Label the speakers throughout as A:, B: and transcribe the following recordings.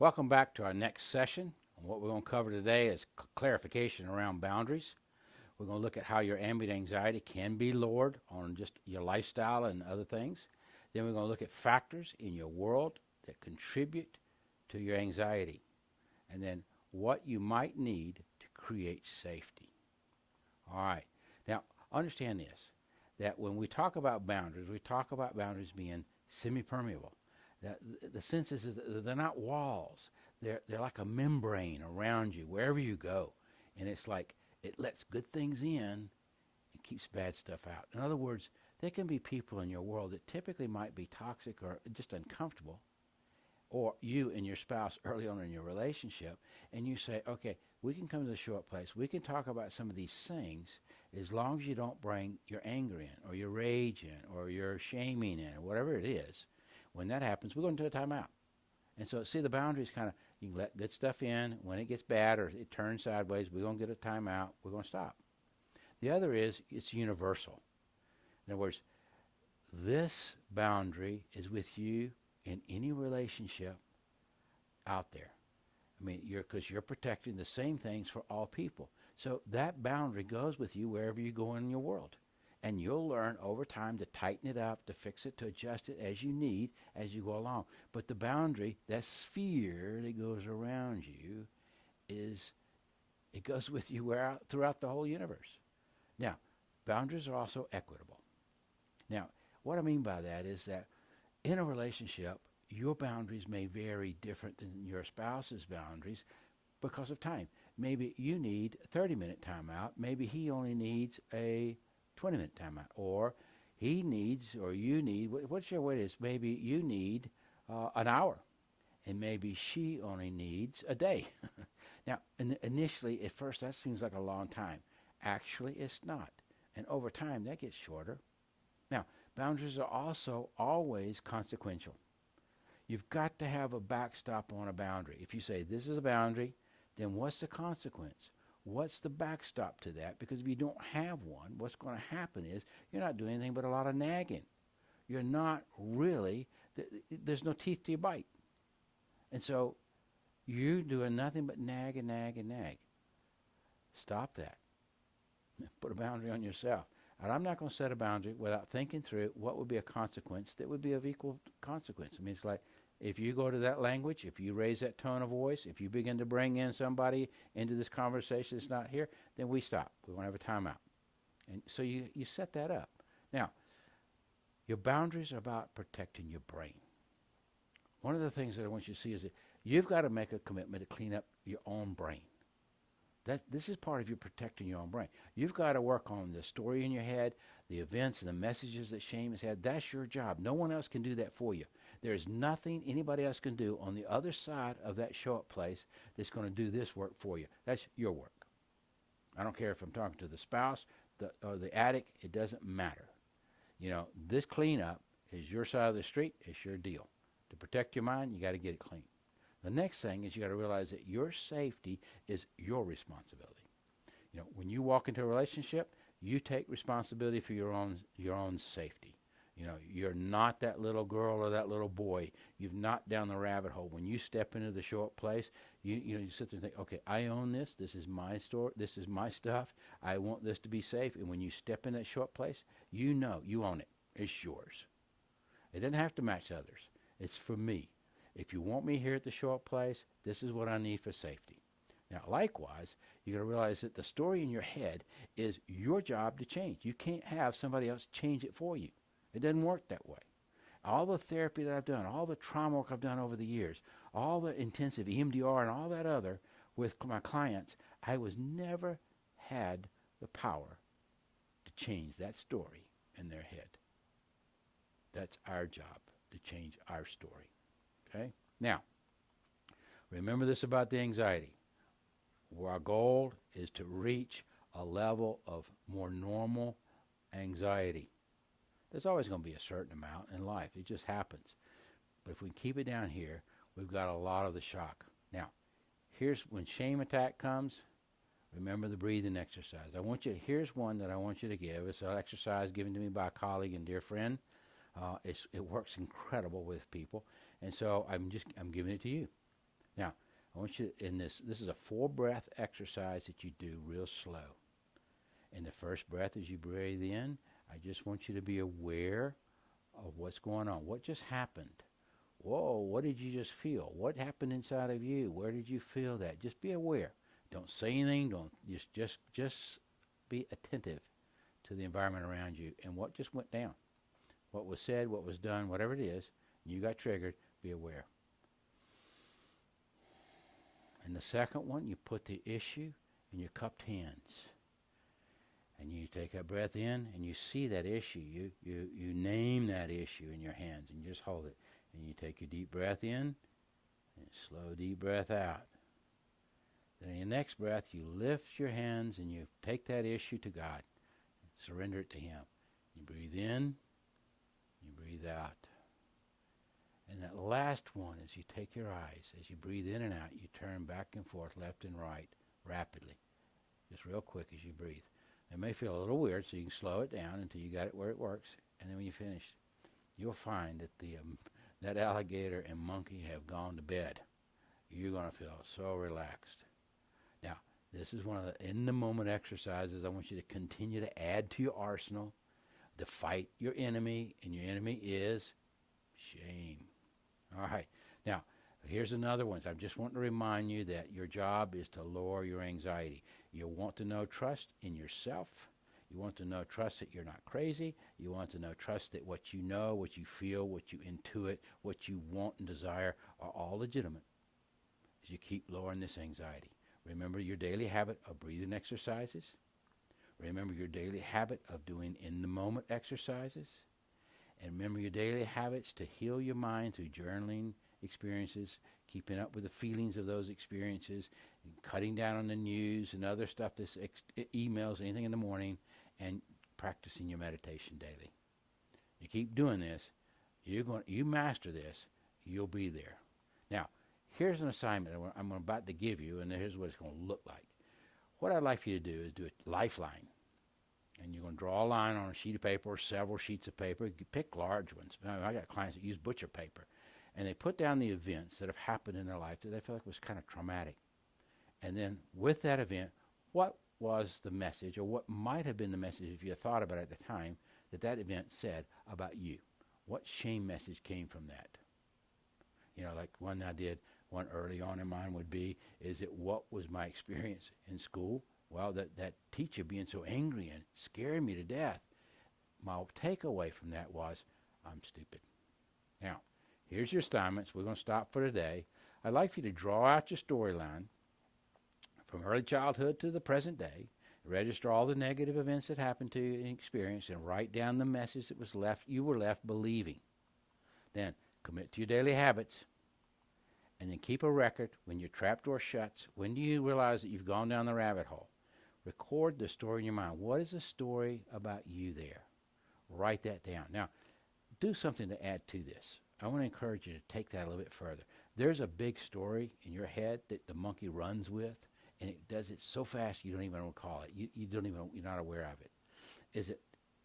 A: Welcome back to our next session. What we're going to cover today is clarification around boundaries. We're going to look at how your ambient anxiety can be lowered on just your lifestyle and other things. Then we're going to look at factors in your world that contribute to your anxiety. And then what you might need to create safety. All right. Now, understand this, that when we talk about boundaries, we talk about boundaries being semi-permeable. That the sense is that they're not walls. They're like a membrane around you wherever you go. And it's like it lets good things in and keeps bad stuff out. In other words, there can be people in your world that typically might be toxic or just uncomfortable, or you and your spouse early on in your relationship, and you say, okay, we can come to the short place. We can talk about some of these things as long as you don't bring your anger in, or your rage in, or your shaming in, or whatever it is. When that happens, we're going to a timeout. And so, see, the boundaries kind of, you can let good stuff in. When it gets bad or it turns sideways, we're going to get a timeout. We're going to stop. The other is, it's universal. In other words, this boundary is with you in any relationship out there. I mean, because you're protecting the same things for all people. So that boundary goes with you wherever you go in your world. And you'll learn over time to tighten it up, to fix it, to adjust it as you need as you go along. But the boundary, that sphere that goes around you, it goes with you throughout the whole universe. Now, boundaries are also equitable. Now, what I mean by that is that in a relationship, your boundaries may vary different than your spouse's boundaries because of time. Maybe you need a 30-minute timeout. Maybe he only needs a 20-minute timeout. Or he needs, or you need, what's your way is, maybe you need an hour. And maybe she only needs a day. Now, initially, at first, that seems like a long time. Actually, it's not. And over time, that gets shorter. Now, boundaries are also always consequential. You've got to have a backstop on a boundary. If you say this is a boundary, then what's the consequence? What's the backstop to that? Because if you don't have one, what's going to happen is you're not doing anything but a lot of nagging. You're not really, there's no teeth to your bite. And so you're doing nothing but nag and nag and nag. Stop that. Put a boundary on yourself. And I'm not going to set a boundary without thinking through what would be a consequence that would be of equal consequence. I mean, it's like if you go to that language, if you raise that tone of voice, if you begin to bring in somebody into this conversation that's not here, then we stop. We want to have a timeout. And so you set that up. Now, your boundaries are about protecting your brain. One of the things that I want you to see is that you've got to make a commitment to clean up your own brain. This is part of you protecting your own brain. You've got to work on the story in your head, the events and the messages that shame has had. That's your job. No one else can do that for you. There is nothing anybody else can do on the other side of that show-up place that's going to do this work for you. That's your work. I don't care if I'm talking to the spouse or the addict. It doesn't matter. You know, this cleanup is your side of the street. It's your deal. To protect your mind, you got to get it clean. The next thing is you got to realize that your safety is your responsibility. You know, when you walk into a relationship, you take responsibility for your own safety. You know, you're not that little girl or that little boy. You've knocked down the rabbit hole. When you step into the show-up place, you sit there and think, okay, I own this. This is my store. This is my stuff. I want this to be safe. And when you step in that show-up place, you know you own it. It's yours. It doesn't have to match others. It's for me. If you want me here at the show-up place, this is what I need for safety. Now, likewise, you got to realize that the story in your head is your job to change. You can't have somebody else change it for you. It doesn't work that way. All the therapy that I've done, all the trauma work I've done over the years, all the intensive EMDR and all that other with my clients, I was never had the power to change that story in their head. That's our job, to change our story. Okay? Now, remember this about the anxiety. Our goal is to reach a level of more normal anxiety. There's always going to be a certain amount in life. It just happens. But if we keep it down here, we've got a lot of the shock. Now, here's when shame attack comes, remember the breathing exercise. Here's one that I want you to give. It's an exercise given to me by a colleague and dear friend. It works incredible with people. And so I'm giving it to you. Now, I want you in this is a 4 breath exercise that you do real slow. In the first breath as you breathe in, I just want you to be aware of what's going on. What just happened? Whoa, what did you just feel? What happened inside of you? Where did you feel that? Just be aware. Don't say anything. Don't just be attentive to the environment around you and what just went down. What was said, what was done, whatever it is, you got triggered, be aware. And the second one, you put the issue in your cupped hands. And you take a breath in and you see that issue. You name that issue in your hands and you just hold it. And you take your deep breath in and slow deep breath out. Then in your next breath, you lift your hands and you take that issue to God. Surrender it to Him. You breathe in, you breathe out. And that last one is you take your eyes. As you breathe in and out, you turn back and forth, left and right, rapidly. Just real quick as you breathe. It may feel a little weird, so you can slow it down until you got it where it works. And then when you finish, you'll find that that alligator and monkey have gone to bed. You're going to feel so relaxed. Now, this is one of the in-the-moment exercises I want you to continue to add to your arsenal to fight your enemy, and your enemy is shame. All right. Now, here's another one. I just want to remind you that your job is to lower your anxiety. You want to know trust in yourself. You want to know trust that you're not crazy. You want to know trust that what you know, what you feel, what you intuit, what you want and desire are all legitimate as you keep lowering this anxiety. Remember your daily habit of breathing exercises. Remember your daily habit of doing in-the-moment exercises. And remember your daily habits to heal your mind through journaling experiences, keeping up with the feelings of those experiences, cutting down on the news and other stuff, emails, anything in the morning, and practicing your meditation daily. You keep doing this, you master this, you'll be there. Now, here's an assignment I'm about to give you, and here's what it's going to look like. What I'd like for you to do is do a Lifeline. And you're going to draw a line on a sheet of paper or several sheets of paper. You pick large ones. I got clients that use butcher paper. And they put down the events that have happened in their life that they feel like was kind of traumatic. And then with that event, what was the message, or what might have been the message if you thought about it at the time, that event said about you? What shame message came from that? You know, like one I did, one early on in mine would be, is it what was my experience in school? Well, that teacher being so angry and scaring me to death. My takeaway from that was, I'm stupid. Now, here's your assignments. We're going to stop for today. I'd like for you to draw out your storyline from early childhood to the present day. Register all the negative events that happened to you and experience, and write down the message that was you were left believing. Then commit to your daily habits. And then keep a record when your trap door shuts. When do you realize that you've gone down the rabbit hole? Record the story in your mind. What is the story about you there? Write that down. Now, do something to add to this. I want to encourage you to take that a little bit further. There's a big story in your head that the monkey runs with, and it does it so fast you don't even recall it. You're not aware of it. Is it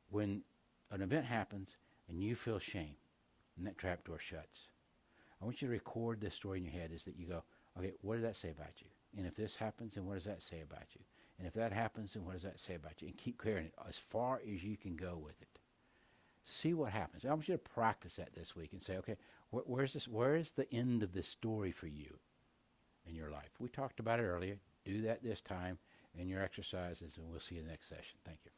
A: when an event happens and you feel shame and that trap door shuts? I want you to record this story in your head, is that you go, okay, what does that say about you? And if this happens, then what does that say about you? And if that happens, then what does that say about you? And keep carrying it as far as you can go with it. See what happens. I want you to practice that this week and say, okay, where is the end of this story for you in your life? We talked about it earlier. Do that this time in your exercises, and we'll see you in the next session. Thank you.